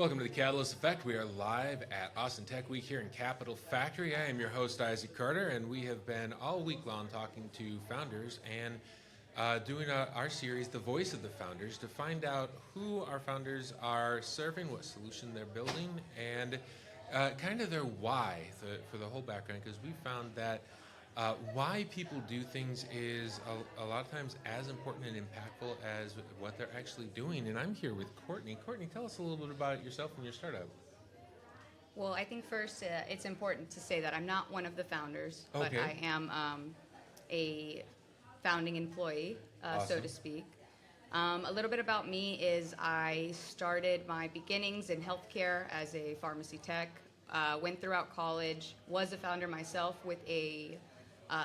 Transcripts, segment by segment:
Welcome to the Catalyst Effect. We are live at Austin Tech Week here in Capital Factory. I am your host, Isaac Carter, and we have been all week long talking to founders and doing our series, The Voice of the Founders, to find out who our founders are serving, what solution they're building, and kind of their why for the whole background, because we found that why people do things is a lot of times as important and impactful as what they're actually doing. And I'm here with Kourtney. Kourtney, tell us a little bit about yourself and your startup. Well, I think first it's important to say that I'm not one of the founders, but Okay. I am a founding employee, so Awesome. to speak. A little bit about me is I started my beginnings in healthcare as a pharmacy tech, went throughout college, was a founder myself with a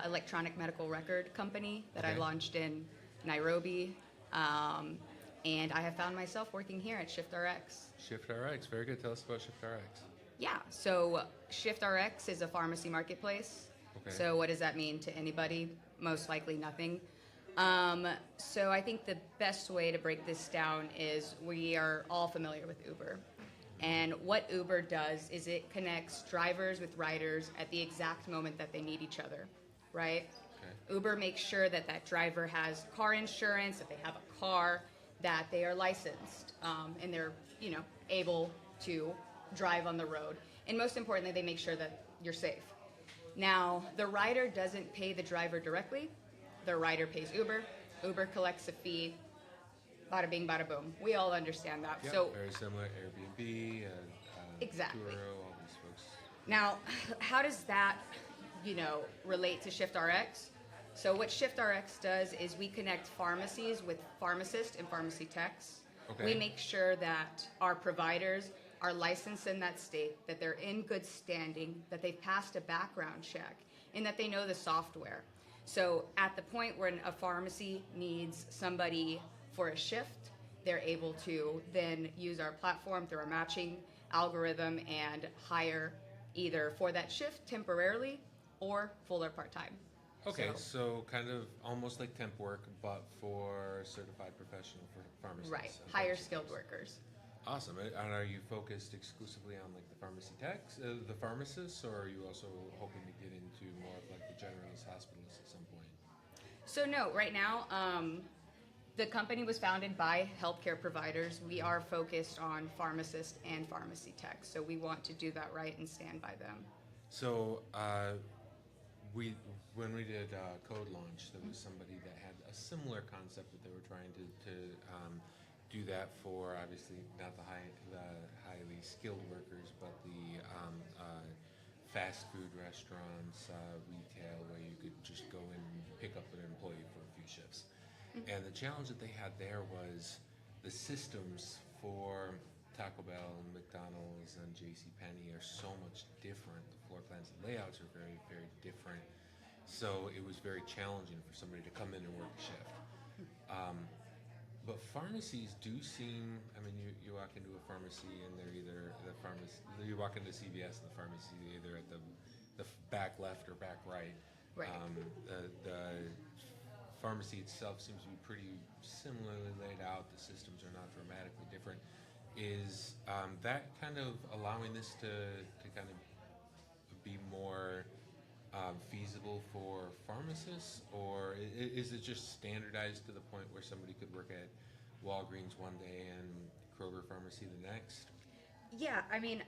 electronic medical record company that I Okay. launched in Nairobi, and I have found myself working here at ShiftRx. ShiftRx, very good. Tell us about ShiftRx. Yeah, so ShiftRx is a pharmacy marketplace. Okay. So what does that mean to anybody? Most likely nothing. So I think the best way to break this down is we are all familiar with Uber. And what Uber does is it connects drivers with riders at the exact moment that they need each other, right? Okay. Uber makes sure that that driver has car insurance, that they have a car, that they are licensed, and they're, able to drive on the road. And most importantly, they make sure that you're safe. Now, the rider doesn't pay the driver directly. The rider pays Uber. Uber collects a fee. Bada bing, bada boom. We all understand that. Yep, So very similar. Airbnb, Exactly. Turo, all these folks. now, how does that, relate to ShiftRx? So what ShiftRx does is we connect pharmacies with pharmacists and pharmacy techs. Okay. We make sure that our providers are licensed in that state, that they're in good standing, that they've passed a background check, and that they know the software. So at the point when a pharmacy needs somebody for a shift, they're able to then use our platform through our matching algorithm and hire either for that shift temporarily or full or part-time. Okay, so kind of almost like temp work, but for certified professional for pharmacists. Right, and higher pharmacists. skilled workers. Awesome. And are you focused exclusively on like the pharmacy techs, the pharmacists, or are you also hoping to get into more of like the generalist hospitalists at some point? So no, right now, the company was founded by healthcare providers. We are focused on pharmacists and pharmacy techs, so we want to do that right and stand by them. So when we did Code Launch, there was somebody that had a similar concept that they were trying to do that for, obviously not the highly skilled workers, but the fast food restaurants, retail, where you could just go in and pick up an employee for a few shifts. And the challenge that they had there was the systems for Taco Bell and McDonald's and JCPenney are so much different. The floor plans and layouts are very, very different. So it was very challenging for somebody to come in and work a shift. But pharmacies do seem, you walk into a pharmacy and they're either, you walk into CVS and the pharmacy is either at the back left or back right. Right. The pharmacy itself seems to be pretty similarly laid out. The systems are not dramatically different. Is that kind of allowing this to kind of be more feasible for pharmacists, or is it just standardized to the point where somebody could work at Walgreens one day and Kroger Pharmacy the next? Yeah,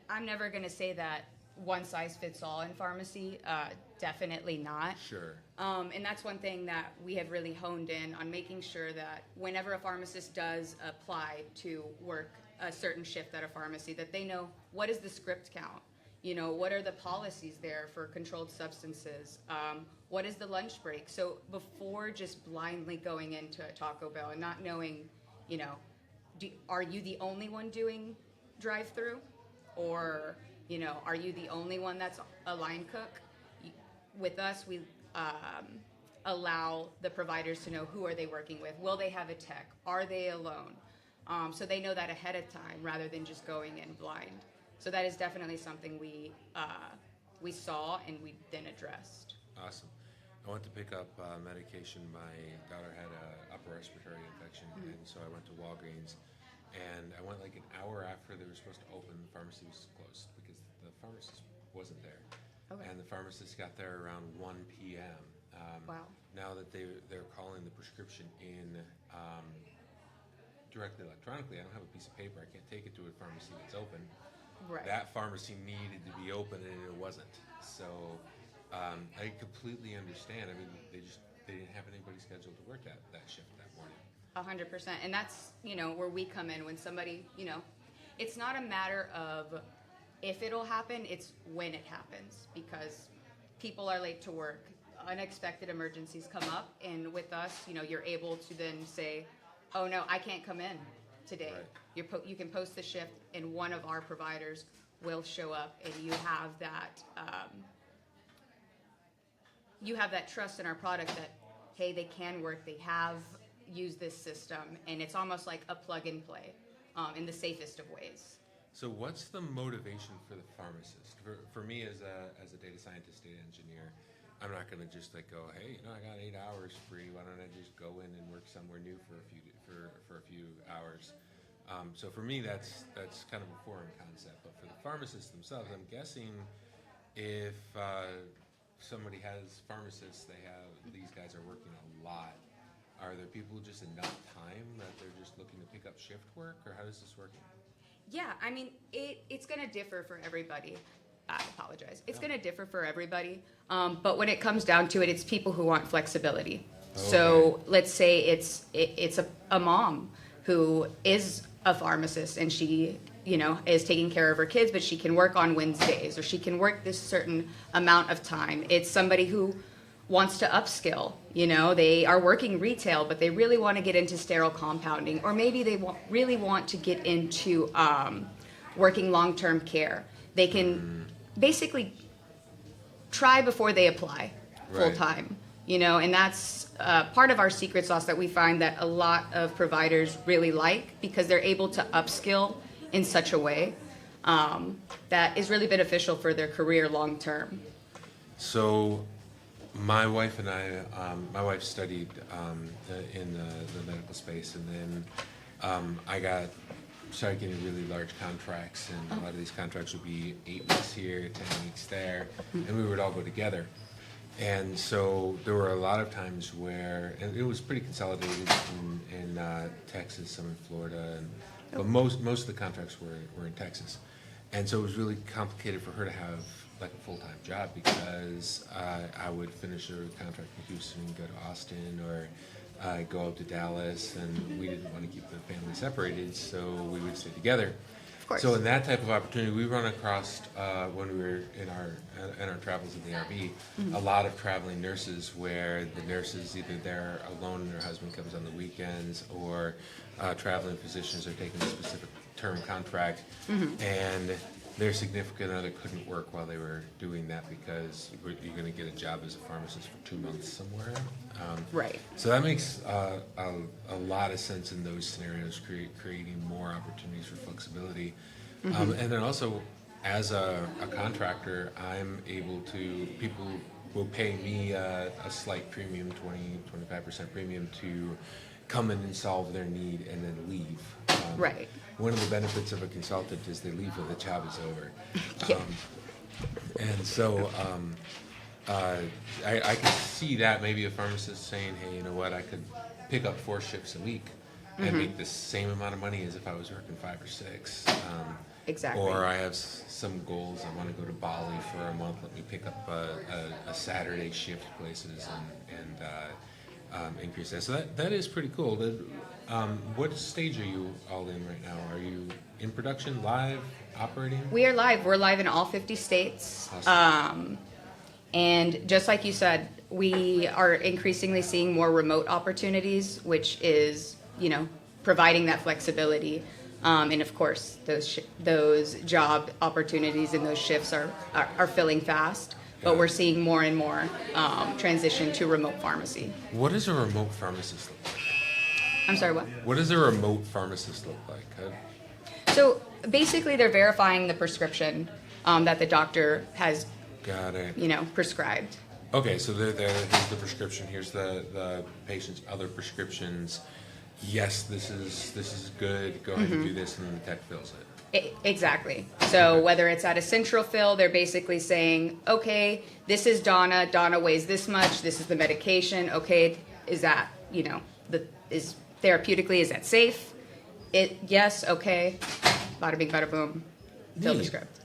I'm never going to say that one size fits all in pharmacy. Definitely not. Sure. And that's one thing that we have really honed in on, making sure that whenever a pharmacist does apply to work a certain shift at a pharmacy, that they know what is the script count. What are the policies there for controlled substances? What is the lunch break? So before just blindly going into a Taco Bell and not knowing, are you the only one doing drive-through? Or, are you the only one that's a line cook? With us, we allow the providers to know who are they working with. Will they have a tech? Are they alone? So they know that ahead of time rather than just going in blind. So that is definitely something we saw and we then addressed. Awesome. I went to pick up medication. My daughter had an upper respiratory infection, and so I went to Walgreens. And I went like an hour after they were supposed to open. The pharmacy was closed because the pharmacist wasn't there. Okay. And the pharmacist got there around 1 p.m. Wow. Now that they're calling the prescription in directly electronically, I don't have a piece of paper. I can't take it to a pharmacy that's open. Right. That pharmacy needed to be open and it wasn't. So I completely understand. I mean, they didn't have anybody scheduled to work that shift that morning. 100%. And that's, where we come in when somebody, it's not a matter of if it'll happen, it's when it happens, because people are late to work. Unexpected emergencies come up, and with us, you're able to then say, oh no, I can't come in today. Right. You can post the shift, and one of our providers will show up, and you have that trust in our product that, hey, they can work, they have used this system, and it's almost like a plug and play in the safest of ways. So what's the motivation for the pharmacist? For me as a data scientist, data engineer, I'm not going to just like go, hey, I got 8 hours free. Why don't I just go in and work somewhere new for a few hours? So for me, that's kind of a foreign concept. But for the pharmacists themselves, I'm guessing if somebody has pharmacists, these guys are working a lot. Are there people just enough time that they're just looking to pick up shift work, or how does this work? Yeah, I mean, it's going to differ for everybody. I apologize. It's going to differ for everybody. But when it comes down to it, it's people who want flexibility. Okay. So let's say it's a mom who is a pharmacist, and she, is taking care of her kids, but she can work on Wednesdays, or she can work this certain amount of time. It's somebody who wants to upskill. They are working retail, but they really want to get into sterile compounding, or maybe they really want to get into working long-term care. They can basically try before they apply full-time, and that's part of our secret sauce that we find that a lot of providers really like, because they're able to upskill in such a way that is really beneficial for their career long-term. So my wife and I, my wife studied in the medical space, and then I started getting really large contracts, and a lot of these contracts would be 8 weeks here, 10 weeks there, and we would all go together. And so there were a lot of times where, and it was pretty consolidated in Texas, some in Florida, but most of the contracts were in Texas. And so it was really complicated for her to have like a full-time job, because I would finish a contract in Houston and go to Austin, or go up to Dallas, and we didn't want to keep the family separated, so we would stay together. Of course. So in that type of opportunity, we run across when we were in our travels in the RV, a lot of traveling nurses, where the nurses, either they're alone and their husband comes on the weekends, or traveling physicians are taking a specific term contract, and their significant other couldn't work while they were doing that, because you're going to get a job as a pharmacist for 2 months somewhere. Right. So that makes a lot of sense in those scenarios, creating more opportunities for flexibility. And then also, as a contractor, I'm able to, people will pay me a slight premium, 20-25% premium, to come in and solve their need and then leave. Right. One of the benefits of a consultant is they leave when the job is over. Yeah. And so I can see that maybe a pharmacist saying, hey, you know what, I could pick up 4 shifts a week and make the same amount of money as if I was working 5 or 6. Exactly. Or I have some goals. I want to go to Bali for a month. Let me pick up a Saturday shift places and increase that. So that is pretty cool. What stage are you all in right now? Are you in production, live, operating? We are live. We're live in all 50 states. Awesome. And just like you said, we are increasingly seeing more remote opportunities, which is, providing that flexibility. And of course, those job opportunities and those shifts are filling fast. But we're seeing more and more transition to remote pharmacy. What does a remote pharmacist look like? I'm sorry, what? What does a remote pharmacist look like? So basically, they're verifying the prescription that the doctor has, Got it. prescribed. Okay, so here's the prescription. Here's the patient's other prescriptions. yes, this is good, go ahead and do this, and then the tech fills it. Exactly. So whether it's at a central fill, they're basically saying, okay, this is Donna. Donna weighs this much. This is the medication. Okay, is that, is therapeutically, is that safe? Yes, okay. Bada bing, bada boom. Fill the Neat. script.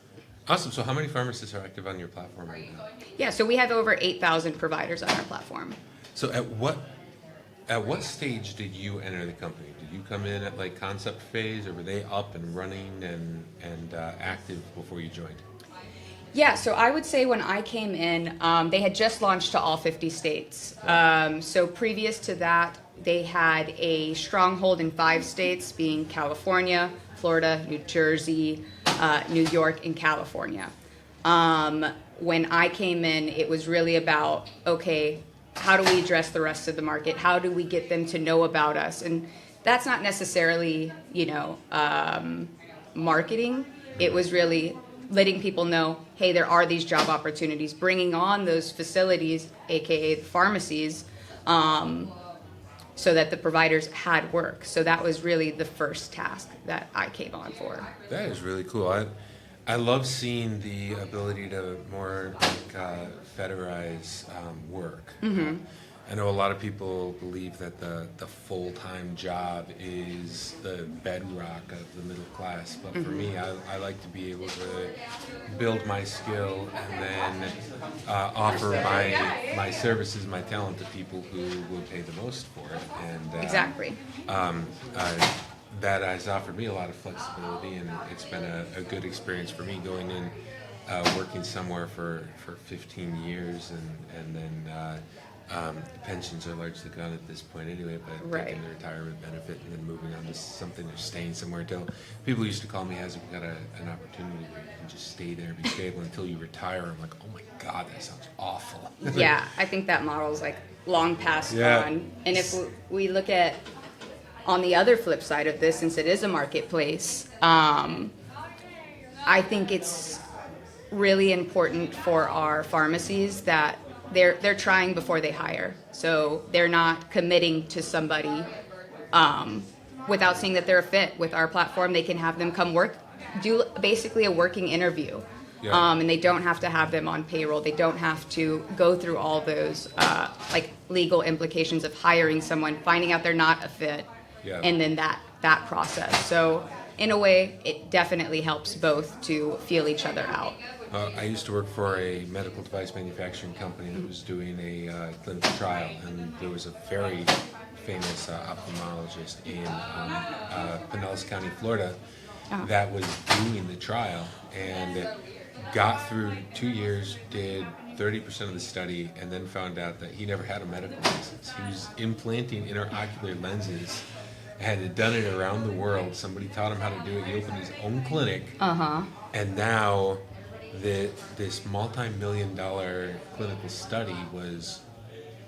Awesome. So how many pharmacists are active on your platform right now? Yeah, so we have over 8,000 providers on our platform. So at what stage did you enter the company? Did you come in at like concept phase, or were they up and running and active before you joined? Yeah, so I would say when I came in, they had just launched to all 50 states. So previous to that, they had a stronghold in 5 states, being California, Florida, New Jersey, New York, and California. When I came in, it was really about, okay, how do we address the rest of the market? How do we get them to know about us? And that's not necessarily, marketing. It was really letting people know, hey, there are these job opportunities, bringing on those facilities, aka the pharmacies, so that the providers had work. So that was really the first task that I came on for. That is really cool. I love seeing the ability to more federize work. Mm-hmm. I know a lot of people believe that the full-time job is the bedrock of the middle class, but for me, I like to be able to build my skill and then offer my services, my talent to people who will pay the most for it. And Exactly. That has offered me a lot of flexibility, and it's been a good experience for me going in, working somewhere for 15 years, and then pensions are largely gone at this point anyway, but Right. taking the retirement benefit and then moving on to something or staying somewhere until people used to call me, has got an opportunity where you can just stay there and be stable until you retire. I'm like, oh my God, that sounds awful. Yeah, I think that model is like long past Yeah. gone. And if we look at on the other flip side of this, since it is a marketplace, I think it's really important for our pharmacies that they're trying before they hire. So they're not committing to somebody without seeing that they're a fit with our platform. They can have them come work, do basically a working interview. Yeah. And they don't have to have them on payroll. They don't have to go through all those like legal implications of hiring someone, finding out they're not a fit, Yeah. and then that process. So in a way, it definitely helps both to feel each other out. I used to work for a medical device manufacturing company that was doing a clinical trial, and there was a very famous ophthalmologist in Pinellas County, Florida, that was doing the trial and got through 2 years, did 30% of the study, and then found out that he never had a medical license. He was implanting interocular lenses, had done it around the world. Somebody taught him how to do it. He opened his own clinic, and now this multi-million-dollar clinical study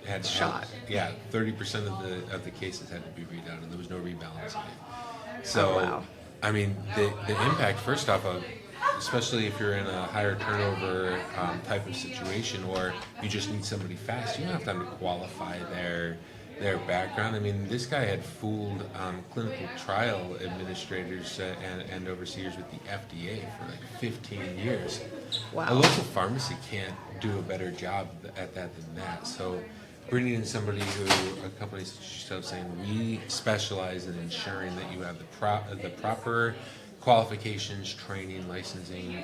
had Shot. 30% of the cases had to be redone, and there was no rebalancing it. So, Oh, wow. I mean, the impact, first off, especially if you're in a higher turnover type of situation, or you just need somebody fast, you don't have time to qualify their background. I mean, this guy had fooled clinical trial administrators and overseers with the FDA for like 15 years. Wow. A local pharmacy can't do a better job at that than that. So bringing in somebody a company such as yourself, saying we specialize in ensuring that you have the proper qualifications, training, licensing,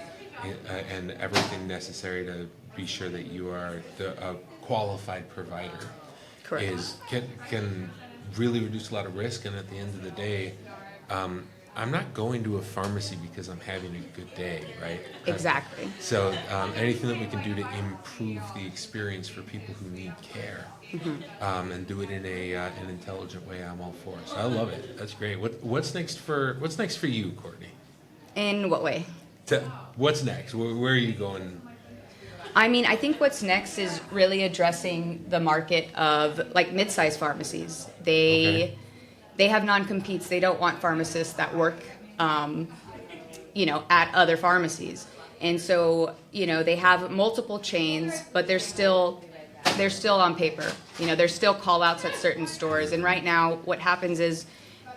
and everything necessary to be sure that you are a qualified provider. Correct. Can really reduce a lot of risk, and at the end of the day, I'm not going to a pharmacy because I'm having a good day, right? Exactly. So anything that we can do to improve the experience for people who need care, and do it in an intelligent way, I'm all for. So I love it. That's great. What's next for you, Kourtney? In what way? What's next? Where are you going? I mean, I think what's next is really addressing the market of like mid-sized pharmacies. They have non-competes. They don't want pharmacists that work, at other pharmacies. And so, they have multiple chains, but they're still they're still on paper. You know, there's still call outs at certain stores. And right now, what happens is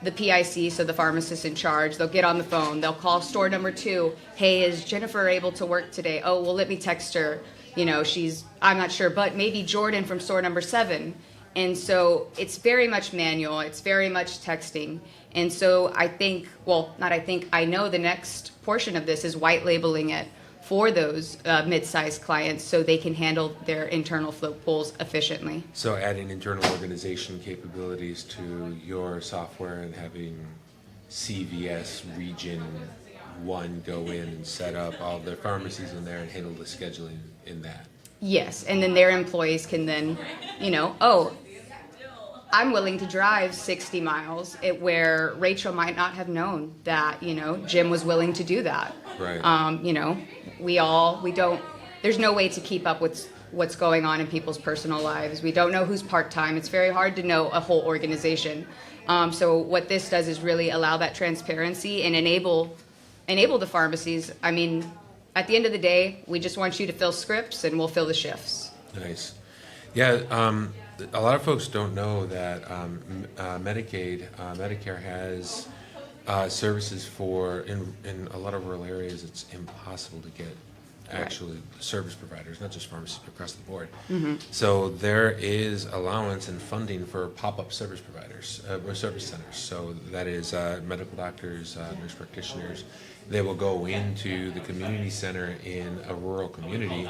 the PIC, so the pharmacist in charge, they'll get on the phone, they'll call store number 2. Hey, is Jennifer able to work today? Oh, well, let me text her. You know, I'm not sure, but maybe Jordan from store number 7. And so it's very much manual, it's very much texting. And so I know the next portion of this is white labeling it for those mid-sized clients so they can handle their internal flow pools efficiently. So adding internal organization capabilities to your software and having CVS Region 1 go in and set up all their pharmacies in there and handle the scheduling in that. Yes, and then their employees can then, you know, oh, I'm willing to drive 60 miles, where Rachel might not have known that, you know, Jim was willing to do that. Right. You know, there's no way to keep up with what's going on in people's personal lives. We don't know who's part-time. It's very hard to know a whole organization. So what this does is really allow that transparency and enable the pharmacies. I mean, at the end of the day, we just want you to fill scripts and we'll fill the shifts. Nice. Yeah, a lot of folks don't know that Medicaid, Medicare has services in a lot of rural areas. It's impossible to get actually service providers, not just pharmacists, but across the board. So there is allowance and funding for pop-up service providers, or service centers. So that is medical doctors, nurse practitioners. They will go into the community center in a rural community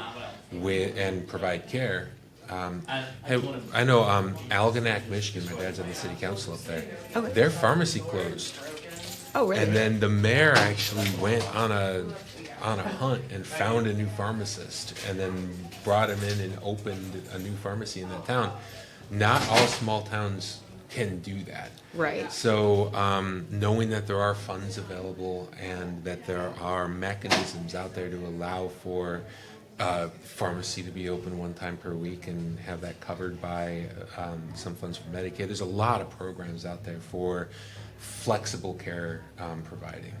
and provide care. I know Algonac, Michigan, my dad's on the city council up there. Okay. Their pharmacy closed. Oh, really? And then the mayor actually went on a hunt and found a new pharmacist and then brought him in and opened a new pharmacy in that town. Not all small towns can do that. Right. So knowing that there are funds available and that there are mechanisms out there to allow for pharmacy to be open one time per week and have that covered by some funds from Medicaid. There's a lot of programs out there for flexible care providing.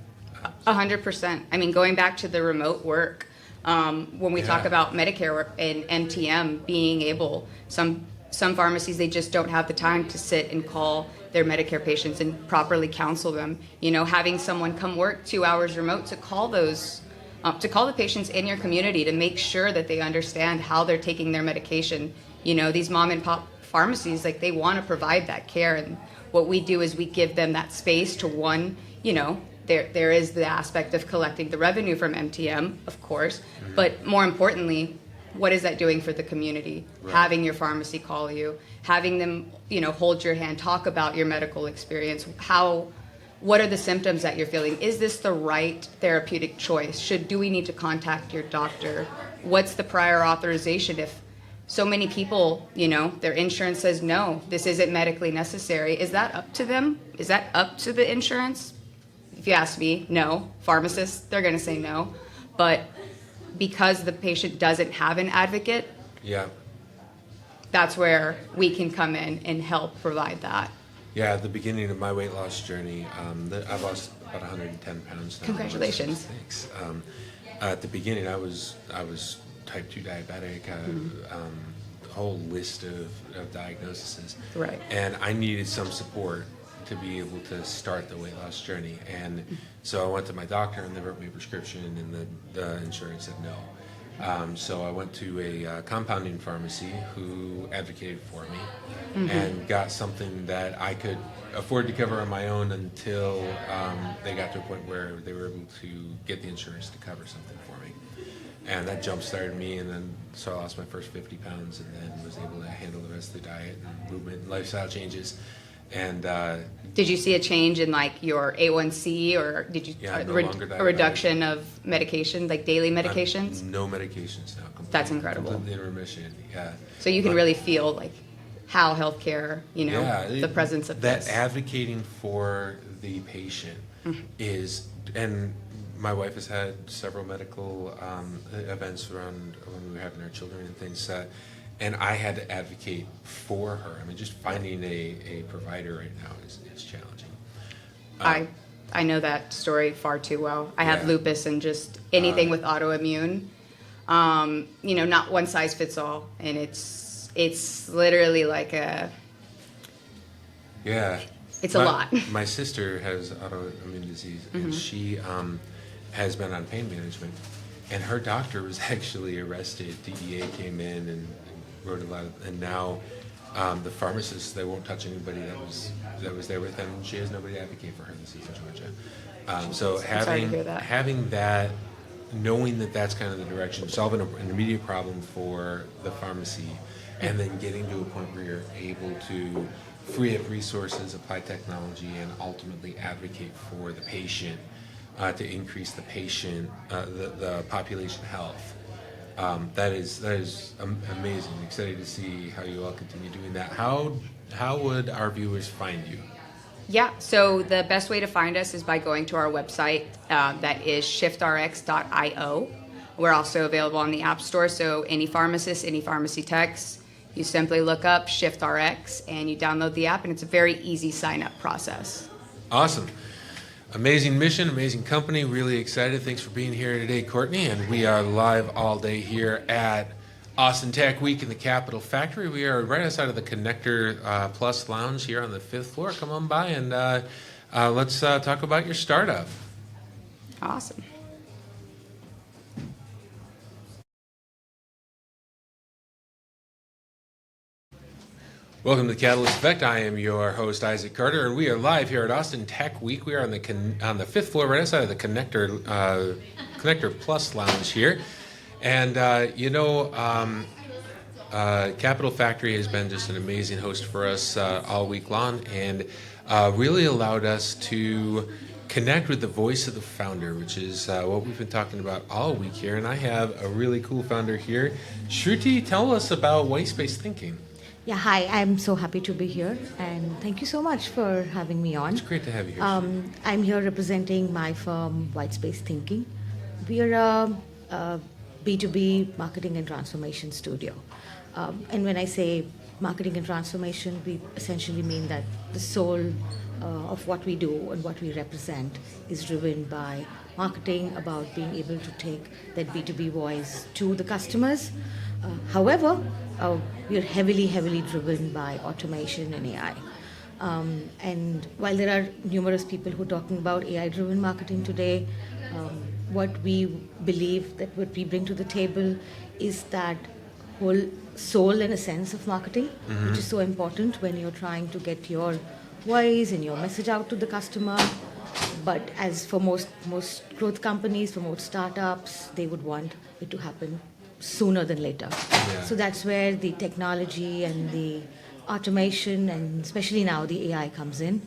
100%. I mean, going back to the remote work, when we talk about Medicare and MTM being able, some pharmacies, they just don't have the time to sit and call their Medicare patients and properly counsel them. You know, having someone come work 2 hours remote to call the patients in your community to make sure that they understand how they're taking their medication. You know, these mom and pop pharmacies, like, they want to provide that care. And what we do is we give them that space to, one, you know, there is the aspect of collecting the revenue from MTM, of course, but more importantly, what is that doing for the community? Right. Having your pharmacy call you, having them, you know, hold your hand, talk about your medical experience, what are the symptoms that you're feeling? Is this the right therapeutic choice? Do we need to contact your doctor? What's the prior authorization? If so many people, you know, their insurance says, no, this isn't medically necessary. Is that up to them? Is that up to the insurance? If you ask me, no. Pharmacists, they're going to say no. But because the patient doesn't have an advocate, that's where we can come in and help provide that. Yeah, at the beginning of my weight loss journey, I've lost about 110 pounds now. Congratulations. Thanks. At the beginning, I was type 2 diabetic, a whole list of diagnoses. Right. And I needed some support to be able to start the weight loss journey. And so I went to my doctor and they wrote me a prescription and the insurance said no. So I went to a compounding pharmacy who advocated for me and got something that I could afford to cover on my own until they got to a point where they were able to get the insurance to cover something for me. And that jump-started me, and then so I lost my first 50 pounds and then was able to handle the rest of the diet and movement and lifestyle changes. And did you see a change in, like, your A1C, or did you a reduction of medication, like daily medications? No medications now. That's incredible. Completely in remission. Yeah. So you can really feel, like, how healthcare, you know, the presence of that this. Advocating for the patient is, and my wife has had several medical events around when we were having our children and things. And I had to advocate for her. I mean, just finding a provider right now is challenging. I know that story far too well. I have lupus, and just anything with autoimmune, you know, not one size fits all. And it's literally like Yeah. it's a lot. My sister has autoimmune disease, and she has been on pain management, and her doctor was actually arrested. DEA came in and wrote a lot of, and now the pharmacists, they won't touch anybody that was there with them. She has nobody to advocate for her. This is in Georgia. So I'm sorry to hear that. having that, knowing that that's kind of the direction, solving an immediate problem for the pharmacy, and then getting to a point where you're able to free up resources, apply technology, and ultimately advocate for the patient to increase the patient, the population health. That is amazing. Excited to see how you all continue doing that. How would our viewers find you? Yeah, so the best way to find us is by going to our website, that is shiftrx.io. We're also available on the App Store, so any pharmacist, any pharmacy techs, you simply look up ShiftRx and you download the app, and it's a very easy sign-up process. Awesome. Amazing mission, amazing company. Really excited. Thanks for being here today, Kourtney. And we are live all day here at Austin Tech Week in the Capitol Factory. We are right outside of the Connector Plus Lounge here on the 5th floor. Come on by and let's talk about your startup. Awesome. Welcome to Catalyst Effect. I am your host, Isaac Carter, and we are live here at Austin Tech Week. We are on the 5th floor, right outside of the Connector Plus Lounge here. And, Capitol Factory has been just an amazing host for us all week long, and really allowed us to connect with the voice of the founder, which is what we've been talking about all week here. And I have a really cool founder here. Shruti, tell us about Whitespace Thinking. Yeah, hi, I'm so happy to be here, and thank you so much for having me on. It's great to have you here. I'm here representing my firm, Whitespace Thinking. We are a B2B marketing and transformation studio. And when I say marketing and transformation, we essentially mean that the soul of what we do and what we represent is driven by marketing, about being able to take that B2B voice to the customers. However, we are heavily driven by automation and AI. And while there are numerous people who are talking about AI-driven marketing today, what we believe that what we bring to the table is that whole soul and a sense of marketing, which is so important when you're trying to get your voice and your message out to the customer. But as for most growth companies, for most startups, they would want it to happen sooner than later. Yeah. So that's where the technology and the automation, and especially now the AI comes in.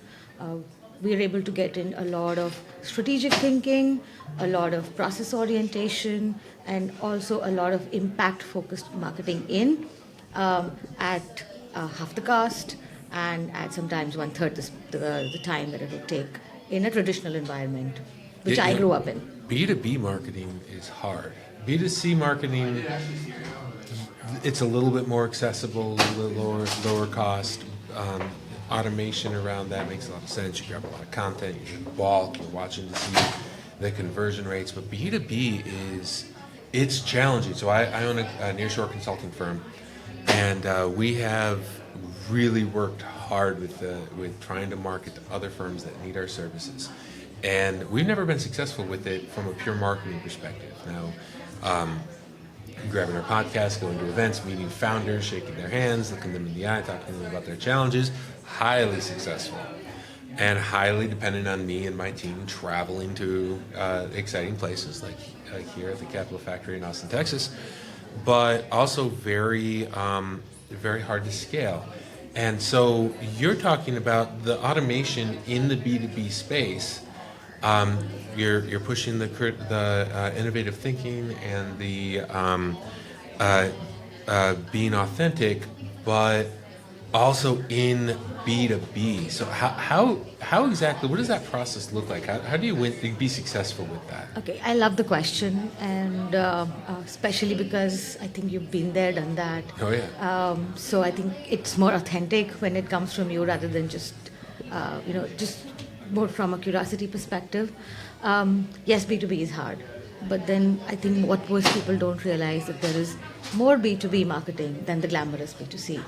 We are able to get in a lot of strategic thinking, a lot of process orientation, and also a lot of impact-focused marketing in at half the cost, and at sometimes 1/3 the time that it would take in a traditional environment, which I grew up in. B2B marketing is hard. B2C marketing, it's a little bit more accessible, a little lower cost. Automation around that makes a lot of sense. You grab a lot of content, you're in bulk, you're watching to see the conversion rates. But B2B it's challenging. So I own a Nearshore consulting firm, and we have really worked hard with trying to market to other firms that need our services. And we've never been successful with it from a pure marketing perspective. Now, grabbing our podcast, going to events, meeting founders, shaking their hands, looking them in the eye, talking to them about their challenges, highly successful. And highly dependent on me and my team traveling to exciting places like here at the Capitol Factory in Austin, Texas, but also very hard to scale. And so you're talking about the automation in the B2B space. You're pushing the innovative thinking and the being authentic, but also in B2B. So how exactly, what does that process look like? How do you be successful with that? Okay, I love the question, and especially because I think you've been there, done that. Oh yeah. So I think it's more authentic when it comes from you rather than just more from a curiosity perspective. Yes, B2B is hard. But then I think what most people don't realize that there is more B2B marketing than the glamorous B2C.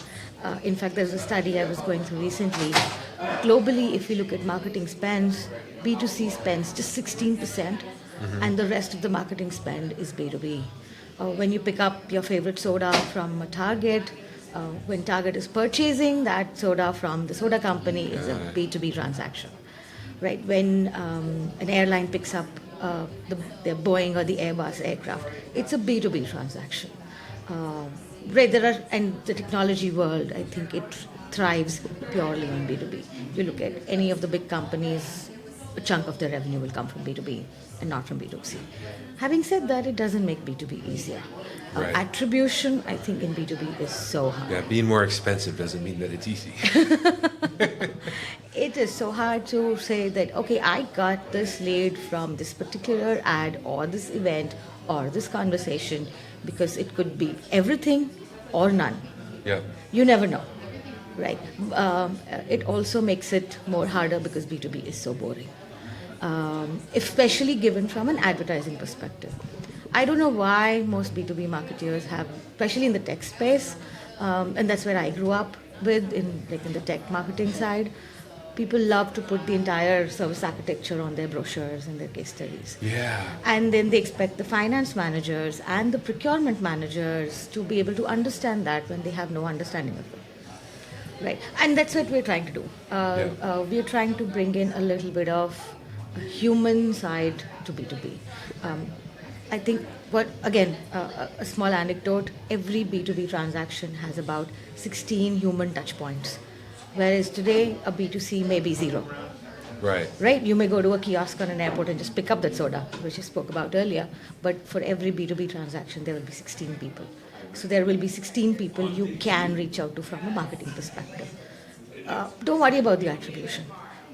In fact, there's a study I was going through recently. Globally, if you look at marketing spends, B2C spends just 16%, and the rest of the marketing spend is B2B. When you pick up your favorite soda from a Target, when Target is purchasing that soda from the soda company, is a B2B transaction, right? When an airline picks up the Boeing or the Airbus aircraft, it's a B2B transaction. Right, and the technology world, I think it thrives purely on B2B. You look at any of the big companies, a chunk of their revenue will come from B2B and not from B2C. Having said that, it doesn't make B2B easier. Right. Attribution, I think, in B2B is so hard. Yeah, being more expensive doesn't mean that it's easy. It is so hard to say that, okay, I got this lead from this particular ad or this event or this conversation, because it could be everything or none. Yeah. You never know, right? It also makes it more harder because B2B is so boring, especially given from an advertising perspective. I don't know why most B2B marketers have, especially in the tech space, and that's where I grew up with, in the tech marketing side. People love to put the entire service architecture on their brochures and their case studies. Yeah. And then they expect the finance managers and the procurement managers to be able to understand that when they have no understanding of it. Right. And that's what we're trying to do. We're trying to bring in a little bit of a human side to B2B. I think a small anecdote, every B2B transaction has about 16 human touch points. Whereas today, a B2C may be 0. Right. Right? You may go to a kiosk on an airport and just pick up that soda, which I spoke about earlier. But for every B2B transaction, there will be 16 people. So there will be 16 people you can reach out to from a marketing perspective. Don't worry about the attribution.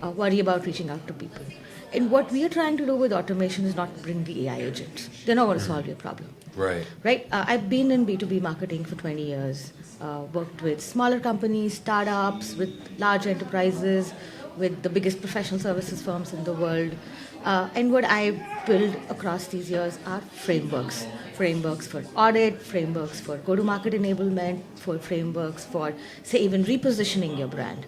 Worry about reaching out to people. And what we are trying to do with automation is not bring the AI agents. They're not going to solve your problem. Right. Right? I've been in B2B marketing for 20 years. Worked with smaller companies, startups, with large enterprises, with the biggest professional services firms in the world. And what I built across these years are frameworks. Frameworks for audit, frameworks for go-to-market enablement, for frameworks for, say, even repositioning your brand.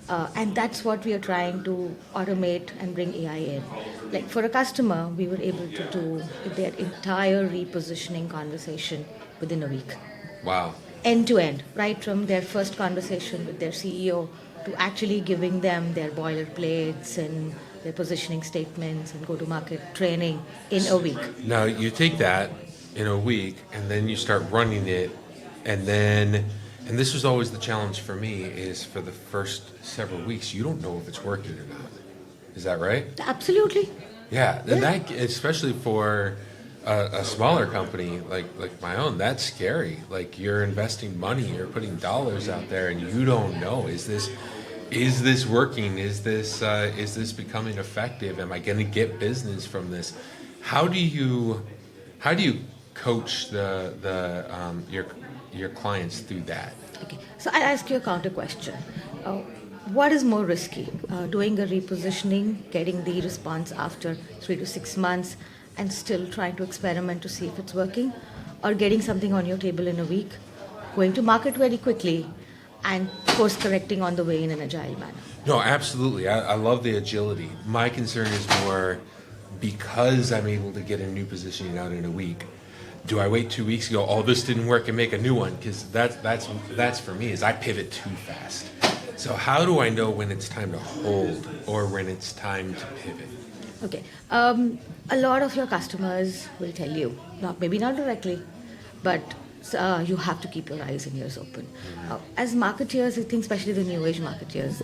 And that's what we are trying to automate and bring AI in. Like for a customer, we were able to do their entire repositioning conversation within a week. Wow. End to end, right from their first conversation with their CEO to actually giving them their boilerplates and their positioning statements and go-to-market training in a week. Now you take that in a week and then you start running it, and this was always the challenge for me, is for the first several weeks you don't know if it's working or not. Is that right? Absolutely. Yeah, and that, especially for a smaller company like my own, that's scary. Like, you're investing money, you're putting dollars out there, and you don't know, is this working? Is this becoming effective? Am I going to get business from this? How do you coach your clients through that? Okay, so I'll ask you a counter question. What is more risky? Doing a repositioning, getting the response after 3 to 6 months, and still trying to experiment to see if it's working, or getting something on your table in a week, going to market very quickly, and course correcting on the way in an agile manner? No, absolutely. I love the agility. My concern is more, because I'm able to get a new positioning out in a week, do I wait 2 weeks and go, oh, this didn't work, and make a new one? Because that's for me, is I pivot too fast. So how do I know when it's time to hold or when it's time to pivot? Okay. A lot of your customers will tell you, maybe not directly, but you have to keep your eyes and ears open. As marketeers, I think especially the new age marketeers,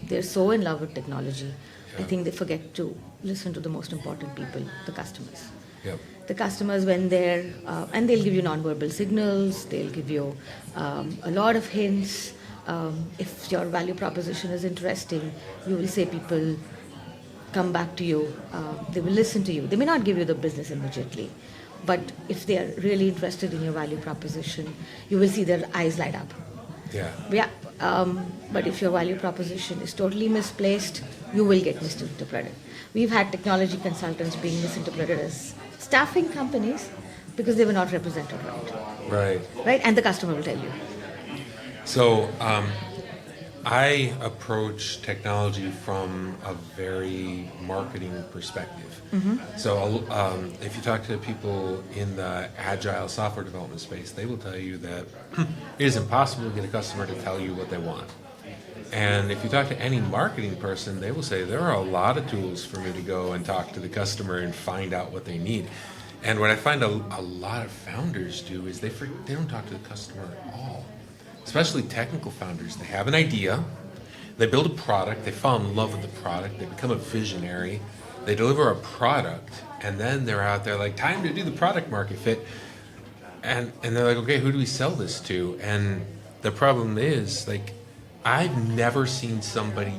they're so in love with technology. I think they forget to listen to the most important people, the customers. Yep. The customers, when they're, and they'll give you nonverbal signals, they'll give you a lot of hints. If your value proposition is interesting, you will say people come back to you, they will listen to you. They may not give you the business immediately, but if they are really interested in your value proposition, you will see their eyes light up. Yeah. But if your value proposition is totally misplaced, you will get misinterpreted. We've had technology consultants being misinterpreted as staffing companies because they were not represented Right. right? And the customer will tell you. So I approach technology from a very marketing perspective. So if you talk to people in the agile software development space, they will tell you that it is impossible to get a customer to tell you what they want. And if you talk to any marketing person, they will say there are a lot of tools for me to go and talk to the customer and find out what they need. And what I find a lot of founders do is they don't talk to the customer at all, especially technical founders. They have an idea, they build a product, they fall in love with the product, they become a visionary, they deliver a product, and then they're out there like, time to do the product market fit. And they're like, okay, who do we sell this to? And the problem is, like, I've never seen somebody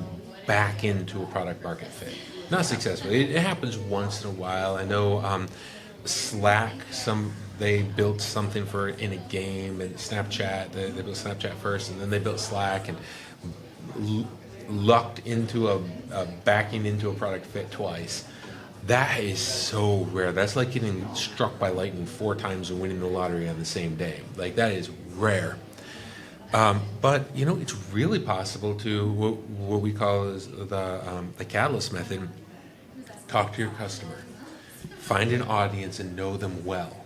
back into a product market fit. Not successfully. It happens once in a while. I know Slack, they built something for in a game, and Snapchat, they built Snapchat first, and then they built Slack, and lucked into backing into a product fit twice. That is so rare. That's like getting struck by lightning 4 times and winning the lottery on the same day. Like, that is rare. But it's really possible to what we call is the catalyst method. Talk to your customer, find an audience, and know them well,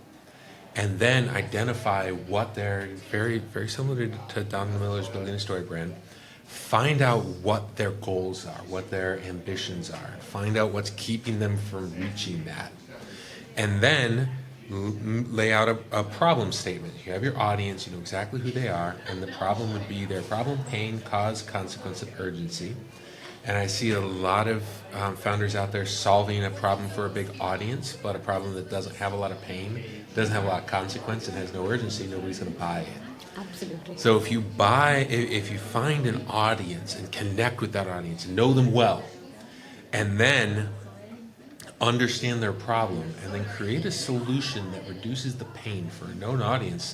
and then identify what they're very, very similar to Don Miller's Building a Story brand. Find out what their goals are, what their ambitions are. Find out what's keeping them from reaching that, and then lay out a problem statement. You have your audience, you know exactly who they are, and the problem would be their problem, pain, cause, consequence, and urgency. And I see a lot of founders out there solving a problem for a big audience, but a problem that doesn't have a lot of pain, doesn't have a lot of consequence, and has no urgency. Nobody's going to buy it. Absolutely. So if you find an audience and connect with that audience, know them well, and then understand their problem, and then create a solution that reduces the pain for a known audience,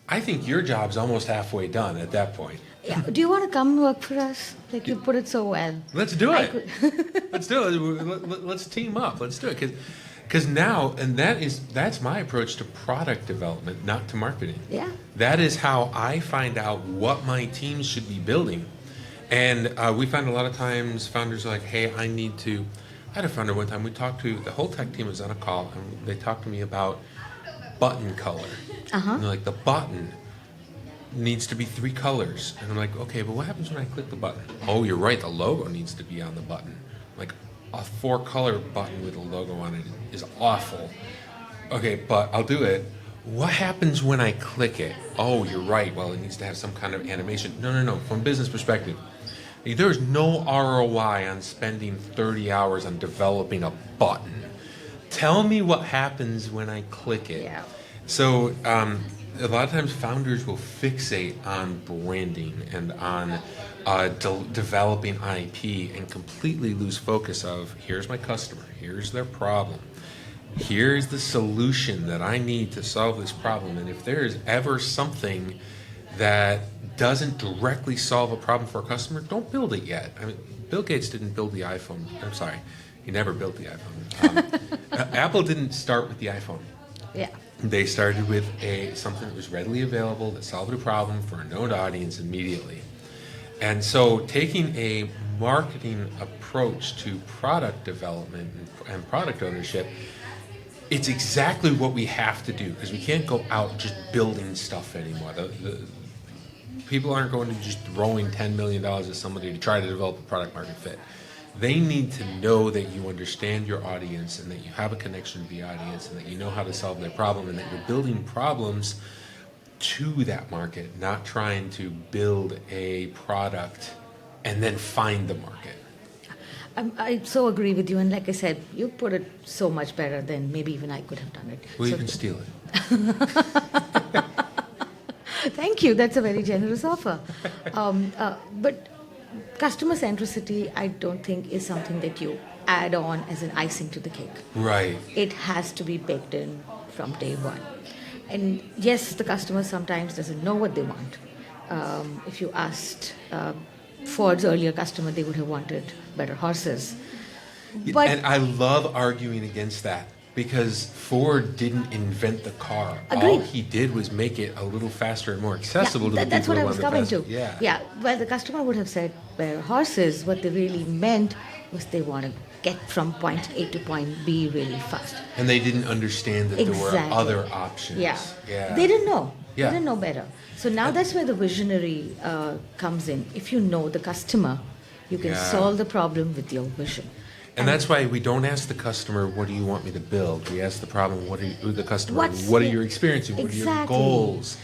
I think your job's almost halfway done at that point. Yeah. Do you want to come work for us? Like, you put it so well. Let's do it. Let's do it. Let's team up. Let's do it. Because now, and that's my approach to product development, not to marketing. Yeah. That is how I find out what my teams should be building. And we find a lot of times founders are like, hey, I had a founder one time, the whole tech team was on a call, and they talked to me about button color. And they're like, the button needs to be 3 colors. And I'm like, okay, but what happens when I click the button? Oh, you're right, the logo needs to be on the button. Like, a 4-color button with a logo on it is awful. Okay, but I'll do it. What happens when I click it? Oh, you're right, well, it needs to have some kind of animation. No, from a business perspective, there's no ROI on spending 30 hours on developing a button. Tell me what happens when I click it. Yeah. So a lot of times founders will fixate on branding and on developing IP and completely lose focus of, here's my customer, here's their problem, here's the solution that I need to solve this problem. And if there is ever something that doesn't directly solve a problem for a customer, don't build it yet. I mean, Bill Gates didn't build the iPhone. I'm sorry, he never built the iPhone. Apple didn't start with the iPhone. Yeah. They started with something that was readily available that solved a problem for a known audience immediately. And so taking a marketing approach to product development and product ownership, it's exactly what we have to do, because we can't go out just building stuff anymore. People aren't going to just throwing $10 million at somebody to try to develop a product market fit. They need to know that you understand your audience and that you have a connection to the audience and that you know how to solve their problem and that you're building problems to that market, not trying to build a product and then find the market. I so agree with you, and like I said, you put it so much better than maybe even I could have done it. Well, so you can steal it. Thank you. That's a very generous offer. But customer centricity, I don't think, is something that you add on as an icing to the cake. Right. It has to be baked in from day one. And yes, the customer sometimes doesn't know what they want. If you asked Ford's earlier customer, they would have wanted better horses. But And I love arguing against that. because Ford didn't invent the car. All Agreed. he did was make it a little faster and more accessible to the that's people what who I was wanted coming fast. to. Yeah. Well, the customer would have said, "Where horses?" What they really meant was they want to get from point A to point B really fast. And they didn't understand that there were Exactly. other options. Yeah. Yeah. They didn't know. Yeah. They didn't know better. So now that's where the visionary comes in. If you know the customer, you can Yeah. solve the problem with your vision. And that's why we don't ask the customer, "What do you want me to build?" We ask the problem, the customer, What's "What are the- you experiencing? What are your Exactly. goals?"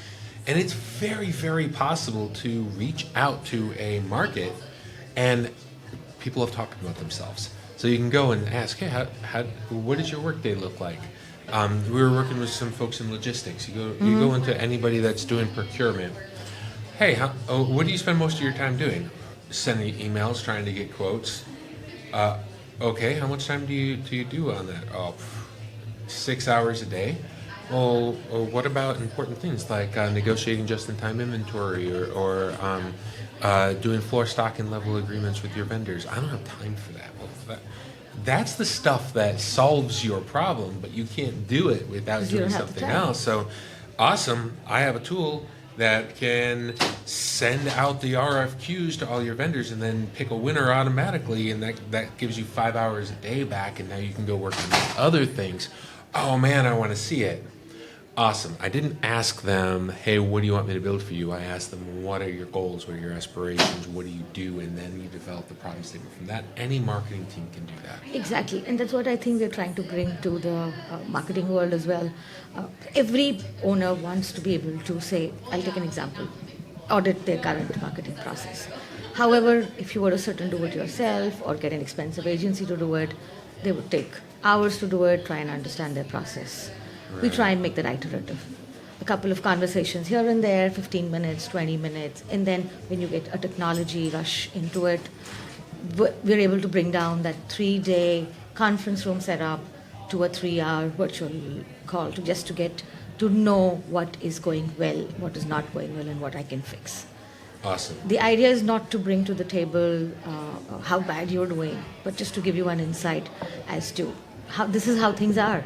And it's very, very possible to reach out to a market, and people have talked about themselves. So you can go and ask, "Hey, what does your workday look like?" We were working with some folks in logistics. You go into anybody that's doing procurement. "Hey, what do you spend most of your time doing?" "Sending emails, trying to get quotes." Okay, how much time do you do on that? Oh, 6 hours a day. Well, what about important things like negotiating just-in-time inventory or doing floor stock and level agreements with your vendors? I don't have time for that. Well, that's the stuff that solves your problem, but you can't do it without 'Cause you doing don't have the something time. else. So, awesome! I have a tool that can send out the RFQs to all your vendors and then pick a winner automatically, and that gives you 5 hours a day back, and now you can go work on these other things. Oh man, I want to see it. Awesome. I didn't ask them, "Hey, what do you want me to build for you?" I asked them, "What are your goals? What are your aspirations? What do you do?" And then you develop the problem statement from that. Any marketing team can do that. Exactly, and that's what I think we're trying to bring to the marketing world as well. Every owner wants to be able to say, I'll take an example, audit their current marketing process. However, if you were to sit and do it yourself or get an expensive agency to do it, they would take hours to do it, try and understand their process. We try and make that iterative. A couple of conversations here and there, 15 minutes, 20 minutes, and then when you get a technology rush into it, we're able to bring down that 3-day conference room setup to a 3-hour virtual call to get to know what is going well, what is not going well, and what I can fix. Awesome. The idea is not to bring to the table how bad you're doing, but just to give you an insight as to how this is how things are.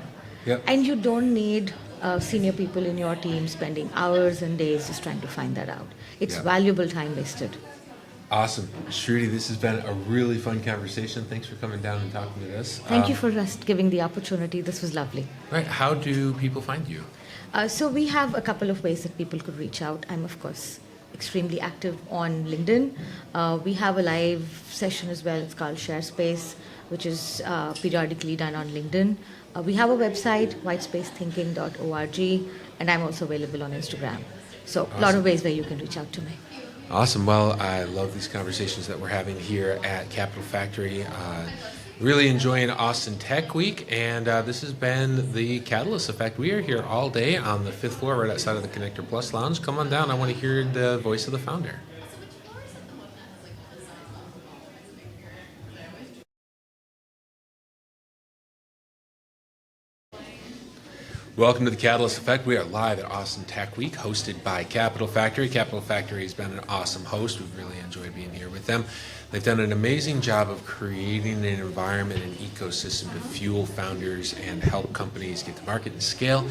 Yep. And you don't need senior people in your team spending hours and days just trying to find that out. It's Yep. valuable time wasted. Awesome. Shruti, this has been a really fun conversation. Thanks for coming down and talking with us. Thank you for us giving the opportunity. This was lovely. Right. How do people find you? So we have a couple of ways that people could reach out. I'm, of course, extremely active on LinkedIn. We have a live session as well. It's called Share Space, which is periodically done on LinkedIn. We have a website, whitespacethinking.org, and I'm also available on Instagram. So a lot of ways where you can reach out to me. Awesome. Well, I love these conversations that we're having here at Capital Factory. Really enjoying Austin Tech Week, and this has been the Catalyst Effect. We are here all day on the 5th floor right outside of the Connector Plus Lounge. Come on down. I want to hear the voice of the founder. Welcome to the Catalyst Effect. We are live at Austin Tech Week, hosted by Capital Factory. Capital Factory has been an awesome host. We've really enjoyed being here with them. They've done an amazing job of creating an environment and ecosystem to fuel founders and help companies get to market and scale.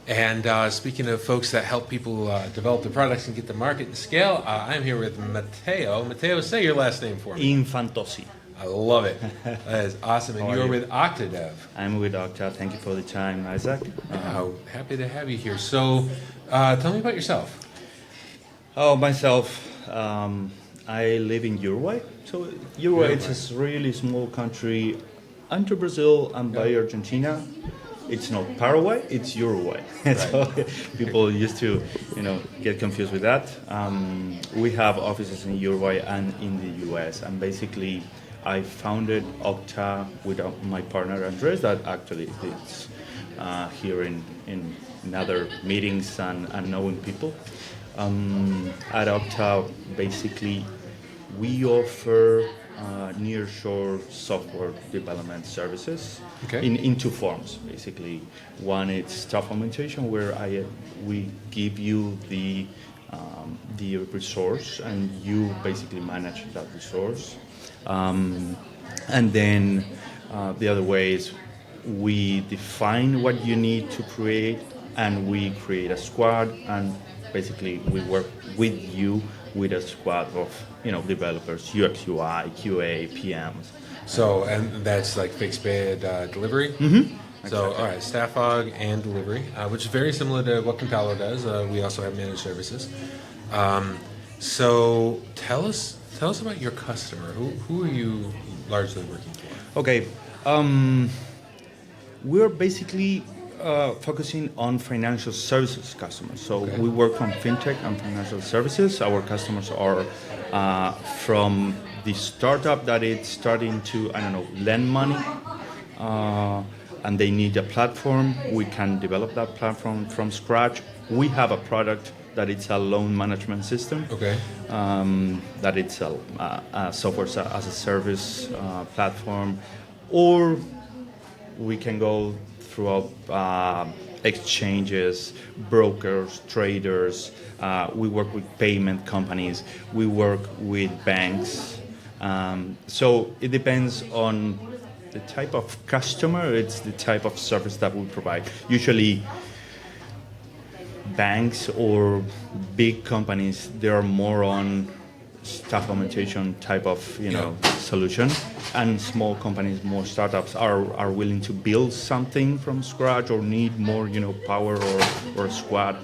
And speaking of folks that help people develop their products and get to market and scale, I'm here with Mateo. Mateo, say your last name for me. Infantosi. I love it. That is awesome. And How are you're you? with Octadev. I'm with Octa. Thank you for the time, Isaac. Oh, happy to have you here. So, tell me about yourself. Myself, I live in Uruguay. So Uruguay, it's a really small country under Brazil and by Argentina. It's not Paraguay, it's Uruguay. So people used to, get confused with that. We have offices in Uruguay and in the US, and basically I founded Octa with my partner Andres, that actually is here in other meetings and knowing people. At Octa, basically, we offer nearshore software development services in two forms. Basically, one is staff augmentation, where we give you the resource and you basically manage that resource. And then the other way is we define what you need to create, and we create a squad, and basically we work with you with a squad of developers, UX, UI, QA, PMs. So, and that's like fixed bid delivery? So, all right, staff aug and delivery, which is very similar to what Compalo does. We also have managed services. So, tell us about your customer. Who are you largely working for? Okay, we're basically focusing on financial services customers. So Okay. we work on fintech and financial services. Our customers are from the startup that is starting to, lend money, and they need a platform. We can develop that platform from scratch. We have a product that it's a loan management system. Okay. That it's a software as a service platform, or we can go throughout exchanges, brokers, traders. We work with payment companies. We work with banks. So it depends on the type of customer. It's the type of service that we provide. Usually, banks or big companies, they are more on staff augmentation type of solution, and small companies, more startups are willing to build something from scratch or need more power or a squad,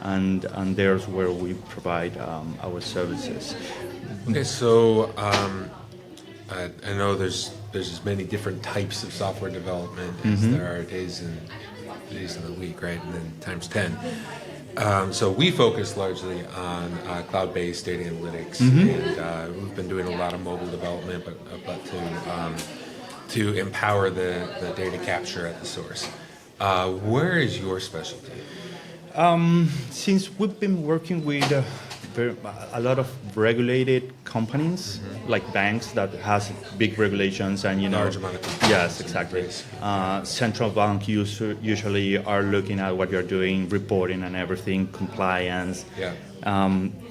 and there's where we provide our services. Okay, so I know there's as many different types of software development as there are days in the week, right? And then times 10. So we focus largely on cloud-based data analytics, and we've been doing a lot of mobile development, but to empower the data capture at the source. Where is your specialty? Since we've been working with a lot of regulated companies, like banks that has big regulations and Large amount of compliance. Yes, exactly. Central bank usually are looking at what you're doing, reporting and everything, compliance. Yeah.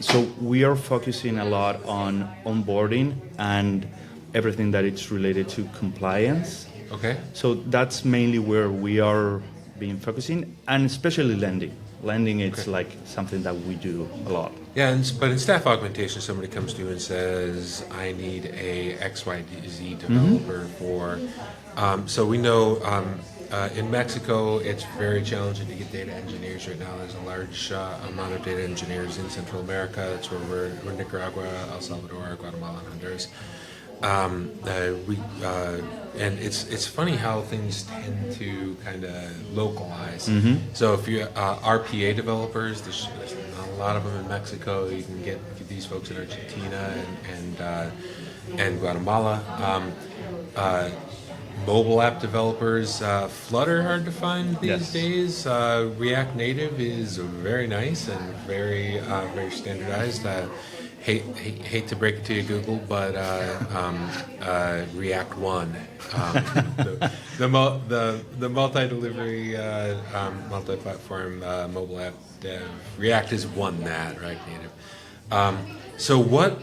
So we are focusing a lot on onboarding and everything that it's related to compliance. Okay. So that's mainly where we are being focusing, and especially lending. Lending, it's like something that we do a lot. Yeah, but in staff augmentation, somebody comes to you and says, I need a XYZ developer for, so we know in Mexico, it's very challenging to get data engineers right now. There's a large amount of data engineers in Central America. That's where we're Nicaragua, El Salvador, Guatemala, and Honduras. And it's funny how things tend to kind of localize. So if you RPA developers, there's not a lot of them in Mexico. You can get these folks in Argentina and Guatemala. Mobile app developers, Flutter hard to find these days. React Native is very nice and very standardized. Hate to break it to you, Google, but React won. The multi-delivery, multi-platform mobile app dev, React has won that, right, Native. So what,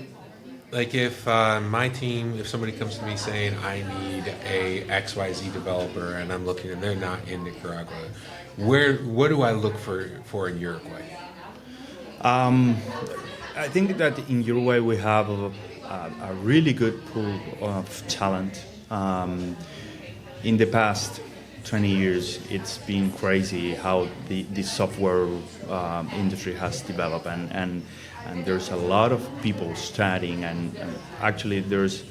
like if my team, if somebody comes to me saying I need a XYZ developer and I'm looking and they're not in Nicaragua, what do I look for in Uruguay? I think that in Uruguay we have a really good pool of talent. In the past 20 years, it's been crazy how the software industry has developed, and there's a lot of people studying, and actually there's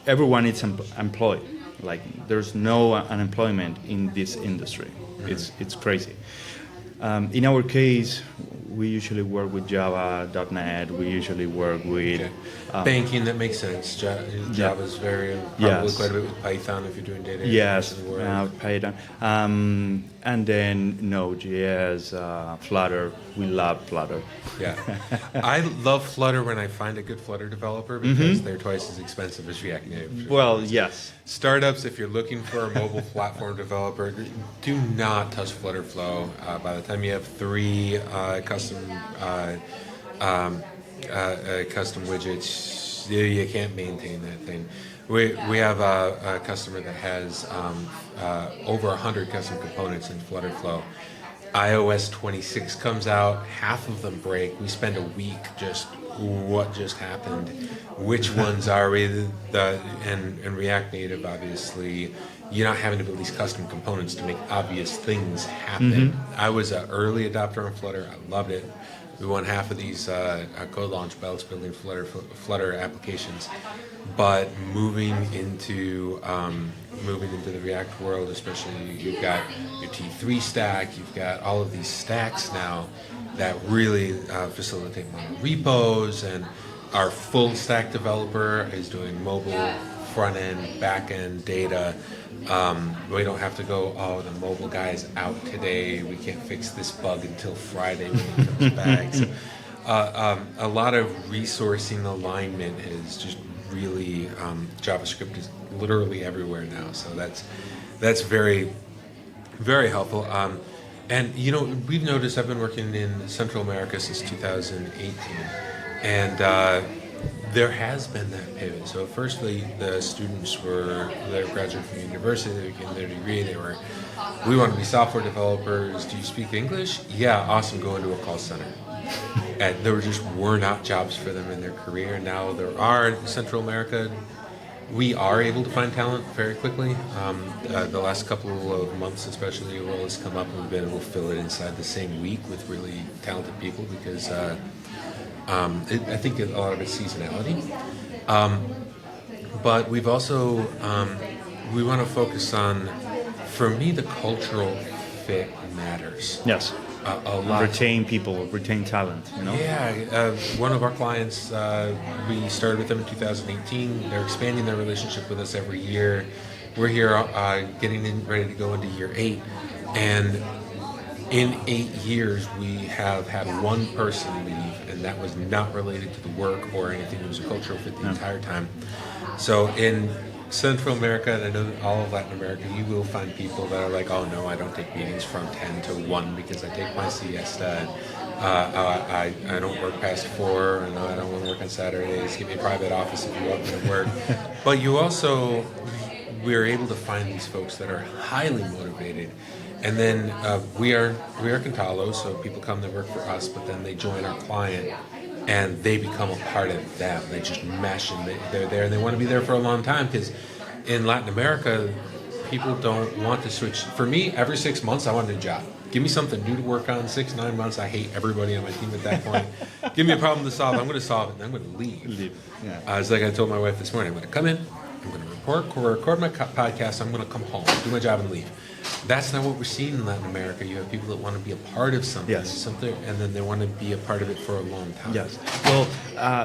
everyone is employed. Like there's no unemployment in this industry. It's crazy. In our case, we usually work with Java, .NET. We usually work with banking. That makes sense. Java is very probably quite a bit with Python if you're doing data. Yes, Python, and then Node.js, Flutter. We love Flutter. Yeah, I love Flutter when I find a good Flutter developer because they're twice as expensive as React Native. Well, yes. Startups, if you're looking for a mobile platform developer, do not touch Flutter Flow. By the time you have 3 custom widgets, you can't maintain that thing. We have a customer that has over 100 custom components in Flutter Flow. iOS 26 comes out, half of them break. We spend a week just what just happened, which ones are we, and React Native, obviously, you're not having to build these custom components to make obvious things happen. I was an early adopter on Flutter. I loved it. We won half of these code launch belts building Flutter applications. But moving into the React world, especially, you've got your T3 stack, you've got all of these stacks now that really facilitate mono repos, and our full stack developer is doing mobile, front end, back end data. We don't have to go, oh, the mobile guy is out today, we can't fix this bug until Friday when he comes back. So, a lot of resourcing alignment is just really, JavaScript is literally everywhere now, so that's very, very helpful. And we've noticed, I've been working in Central America since 2018, and there has been that pivot. So firstly, the students that were graduating from university, they were getting their degree, we want to be software developers. Do you speak English? Yeah, awesome, go into a call center. And there were not jobs for them in their career. Now there are in Central America. We are able to find talent very quickly. The last couple of months, especially, a role has come up and we've been able to fill it inside the same week with really talented people because I think a lot of it's seasonality. But we've also, we want to focus on, for me, the cultural fit matters. Yes. A lot. Retain people, retain talent, Yeah, one of our clients, we started with them in 2018. They're expanding their relationship with us every year. We're here ready to go into year 8. And in 8 years, we have had one person leave, and that was not related to the work or anything. It was a cultural fit the entire time. So in Central America, and I know all of Latin America, you will find people that are like, oh no, I don't take meetings from 10 to 1 because I take my siesta, and I don't work past 4, and I don't want to work on Saturdays, give me a private office if you want me to work. But you also, we're able to find these folks that are highly motivated, and then we are Cantalo, so people come to work for us, but then they join our client, and they become a part of them. They just mesh, and they're there, and they want to be there for a long time, because in Latin America, people don't want to switch. For me, every 6 months, I want a new job. Give me something new to work on. 6-9 months, I hate everybody on my team at that point. Give me a problem to solve. I'm going to solve it, and I'm going to leave. Yeah. It's like I told my wife this morning, I'm going to come in, I'm going to record my podcast, I'm going to come home, do my job, and leave. That's not what we're seeing in Latin America. You have people that want to be a part of something, and then they want to be a part of it for a long time. Yes. Well,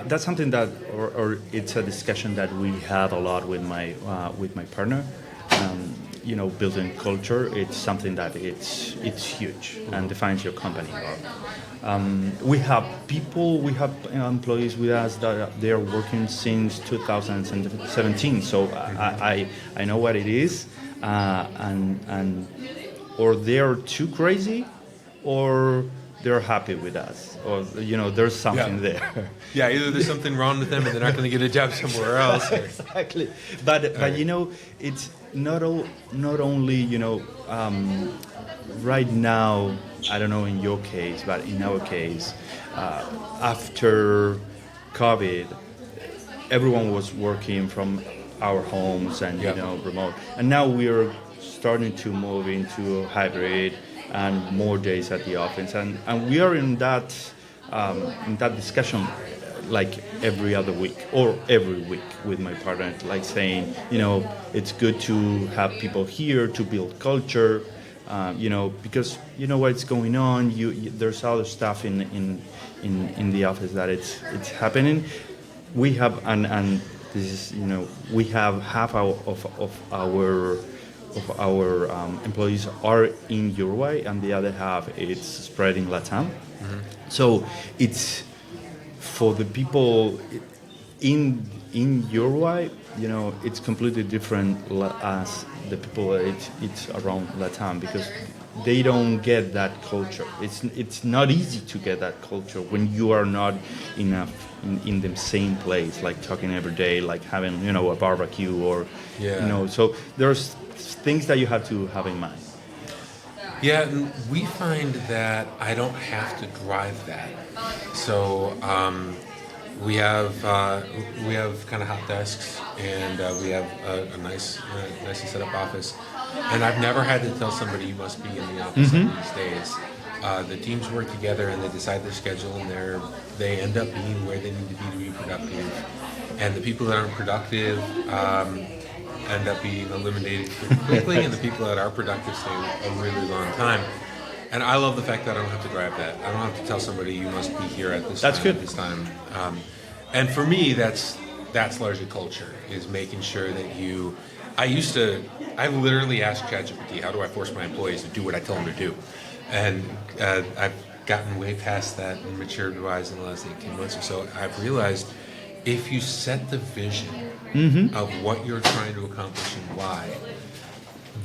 that's something that, or it's a discussion that we have a lot with my partner. Building culture. It's something that it's huge and defines your company. We have employees with us that they are working since 2017. So I know what it is. And or they're too crazy, or they're happy with us, or there's something there. Yeah, either there's something wrong with them, and they're not going to get a job somewhere else. Exactly, but it's not only right now. I don't know in your case, but in our case, after COVID, everyone was working from our homes and remote, and now we are starting to move into hybrid and more days at the office, and we are in that discussion like every other week or every week with my partner, like saying it's good to have people here to build culture, because what's going on. There's other stuff in the office that it's happening. We have and this is, we have half of our employees are in Uruguay, and the other half it's spread in LATAM. Mm-hmm. So it's for the people in Uruguay, it's completely different as the people it's around LATAM, because they don't get that culture. It's not easy to get that culture when you are not in the same place, like talking every day, like having a barbecue or So there's things that you have to have in mind. Yeah, and we find that I don't have to drive that. So we have kind of hot desks, and we have a nicely set up office. And I've never had to tell somebody you must be in the office these days. The teams work together and they decide their schedule, and they end up being where they need to be productive. And the people that aren't productive end up being eliminated pretty quickly, and the people that are productive stay a really long time. And I love the fact that I don't have to drive that. I don't have to tell somebody you must be here at this time. At this time. And for me, that's largely culture, is making sure that I literally asked ChatGPT, how do I force my employees to do what I tell them to do? And I've gotten way past that and matured-wise in the last 18 months or so. I've realized if you set the vision of what you're trying to accomplish and why,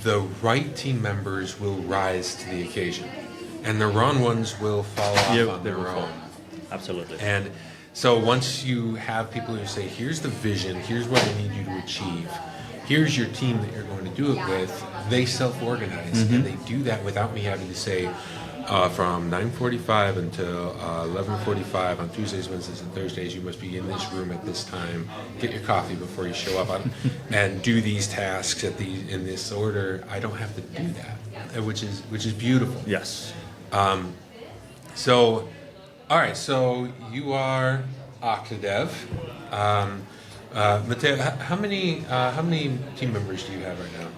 the right team members will rise to the occasion, and the wrong ones will fall off on their own. Absolutely. And so once you have people who say, here's the vision, here's what I need you to achieve, here's your team that you're going to do it with, they self-organize, and they do that without me having to say, from 9:45 until 11:45 on Tuesdays, Wednesdays, and Thursdays, you must be in this room at this time. Get your coffee before you show up, and do these tasks in this order. I don't have to do that, which is beautiful. Yes. So, all right. So you are Octadev. Mateo, how many team members do you have right now?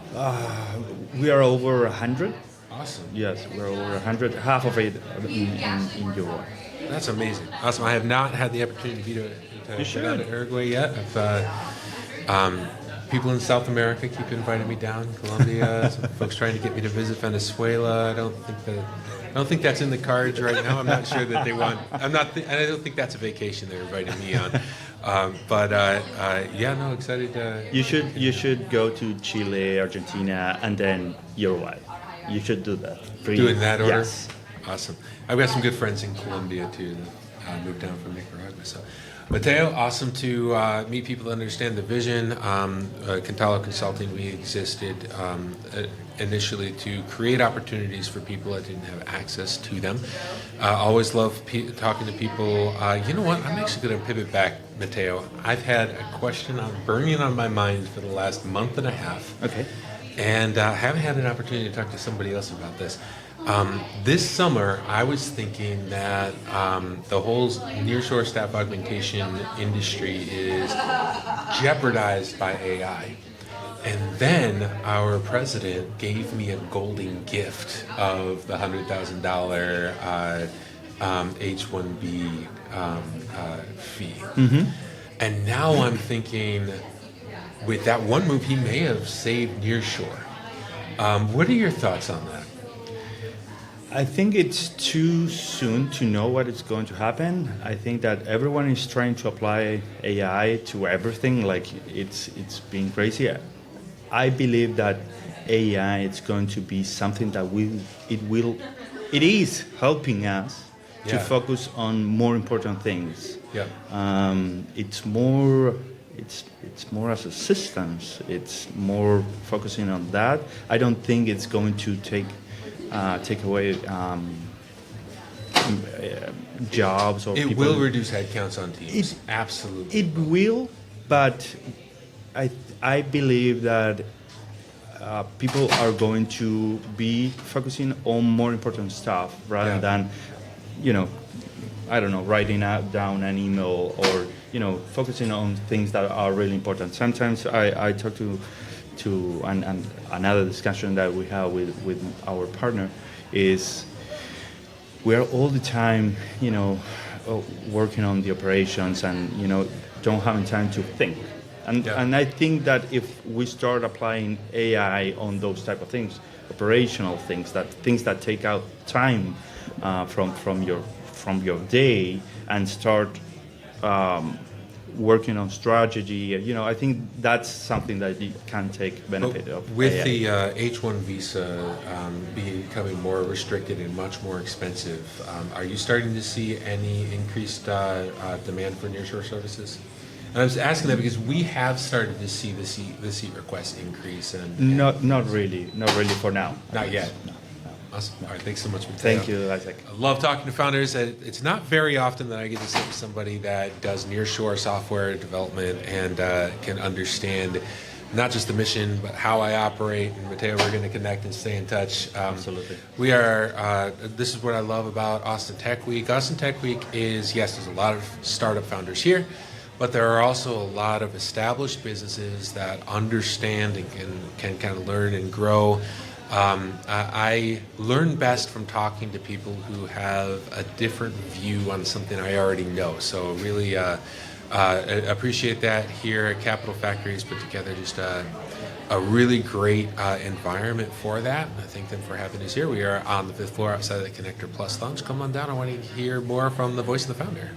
We are over 100. Awesome. Yes, we're over 100. Half of it in Uruguay. That's amazing. Awesome. I have not had the opportunity to get out of Uruguay yet. People in South America keep inviting me down. Colombia, some folks trying to get me to visit Venezuela. I don't think that's in the cards right now. I'm not sure that they want. I don't think that's a vacation they're inviting me on. Excited. You should go to Chile, Argentina, and then Uruguay. You should do that. Do it in that order? Yes. Awesome. I've got some good friends in Colombia too that moved down from Nicaragua. So, Mateo, awesome to meet people that understand the vision. Cantalo Consulting, we existed initially to create opportunities for people that didn't have access to them. Always love talking to people. You know what? I'm actually going to pivot back, Mateo. I've had a question burning on my mind for the last month and a half. Okay. And haven't had an opportunity to talk to somebody else about this. This summer, I was thinking that the whole nearshore staff augmentation industry is jeopardized by AI. And then our president gave me a golden gift of the $100,000 H-1B fee. And now I'm thinking, with that one move, he may have saved Nearshore. What are your thoughts on that? I think it's too soon to know what is going to happen. I think that everyone is trying to apply AI to everything, like it's been crazy. I believe that AI is going to be something that it is helping us to focus on more important things. Yeah. It's more as a systems. It's more focusing on that. I don't think it's going to take away jobs or it people. will reduce headcounts on teams. Absolutely. It will, but I believe that people are going to be focusing on more important stuff rather than, I don't know, writing down an email or focusing on things that are really important. Sometimes I talk to another discussion that we have with our partner is we are all the time, working on the operations and, don't have time to think. And I think that if we start applying AI on those type of things, operational things that take out time from your day and start working on strategy. I think that's something that you can take benefit of. With AI. the H-1 visa becoming more restricted and much more expensive, are you starting to see any increased demand for nearshore services? And I was asking that because we have started to see the seat requests increase, and Not really for now. not yet. No. Awesome. All right, thanks so much, Mateo. Thank you, Isaac. I love talking to founders. It's not very often that I get to sit with somebody that does nearshore software development and can understand not just the mission, but how I operate. And Mateo, we're going to connect and stay in touch. Absolutely. We are, this is what I love about Austin Tech Week. Austin Tech Week is, yes, there's a lot of startup founders here, but there are also a lot of established businesses that understand and can kind of learn and grow. I learn best from talking to people who have a different view on something I already know. So really appreciate that here at Capital Factories put together just a really great environment for that. I thank them for having us here. We are on the 5th floor outside of the Connector Plus Lounge. Come on down. I want to hear more from the voice of the founder.